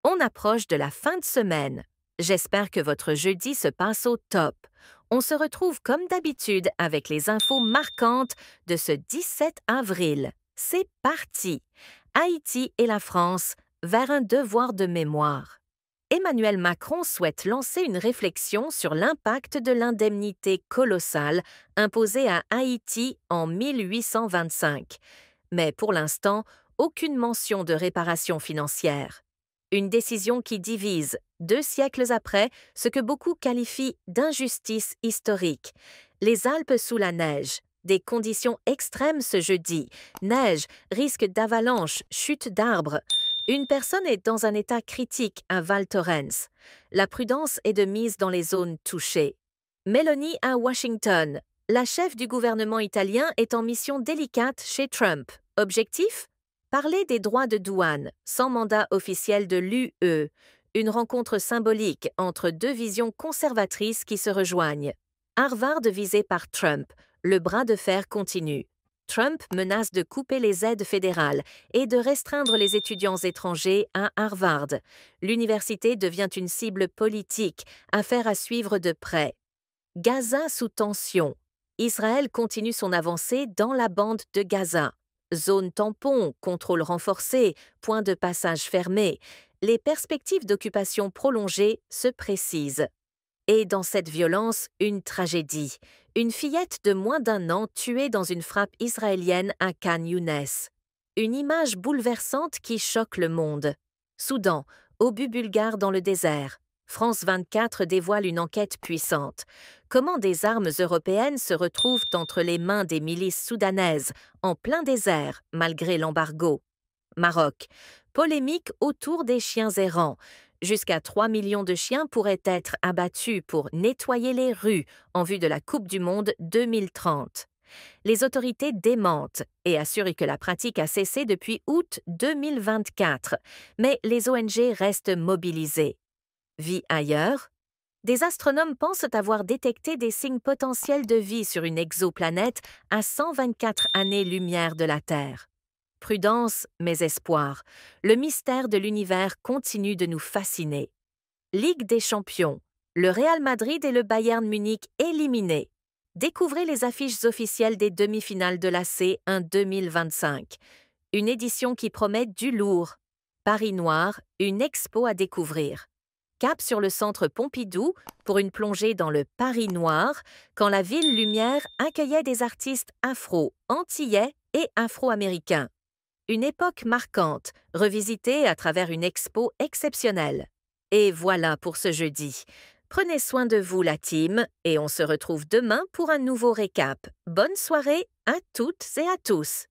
On approche de la fin de semaine. J'espère que votre jeudi se passe au top. On se retrouve comme d'habitude avec les infos marquantes de ce 17 avril. C'est parti! Haïti et la France vers un devoir de mémoire. Emmanuel Macron souhaite lancer une réflexion sur l'impact de l'indemnité colossale imposée à Haïti en 1825. Mais pour l'instant, aucune mention de réparation financière. Une décision qui divise, 2 siècles après, ce que beaucoup qualifient d'injustice historique. Les Alpes sous la neige. Des conditions extrêmes ce jeudi. Neige, risque d'avalanche, chute d'arbres. Une personne est dans un état critique à Val Thorens. La prudence est de mise dans les zones touchées. Meloni à Washington. La chef du gouvernement italien est en mission délicate chez Trump. Objectif? Parler des droits de douane, sans mandat officiel de l'UE. Une rencontre symbolique entre deux visions conservatrices qui se rejoignent. Harvard visé par Trump. Le bras de fer continue. Trump menace de couper les aides fédérales et de restreindre les étudiants étrangers à Harvard. L'université devient une cible politique, affaire à suivre de près. Gaza sous tension. Israël continue son avancée dans la bande de Gaza. Zone tampon, contrôle renforcé, point de passage fermé. Les perspectives d'occupation prolongée se précisent. Et dans cette violence, une tragédie. Une fillette de moins d'1 an tuée dans une frappe israélienne à Khan Younes. Une image bouleversante qui choque le monde. Soudan, obus bulgare dans le désert. France 24 dévoile une enquête puissante. Comment des armes européennes se retrouvent entre les mains des milices soudanaises, en plein désert, malgré l'embargo. Maroc. Polémique autour des chiens errants. Jusqu'à 3 millions de chiens pourraient être abattus pour nettoyer les rues en vue de la Coupe du Monde 2030. Les autorités démentent et assurent que la pratique a cessé depuis août 2024, mais les ONG restent mobilisées. Vie ailleurs? Des astronomes pensent avoir détecté des signes potentiels de vie sur une exoplanète à 124 années-lumière de la Terre. Prudence, mais espoir. Le mystère de l'univers continue de nous fasciner. Ligue des champions. Le Real Madrid et le Bayern Munich éliminés. Découvrez les affiches officielles des demi-finales de la C1 2025. Une édition qui promet du lourd. Paris Noir, une expo à découvrir. Cap sur le centre Pompidou pour une plongée dans le Paris Noir, quand la ville lumière accueillait des artistes afro, antillais et afro-américains. Une époque marquante, revisitée à travers une expo exceptionnelle. Et voilà pour ce jeudi. Prenez soin de vous, la team, et on se retrouve demain pour un nouveau récap. Bonne soirée à toutes et à tous.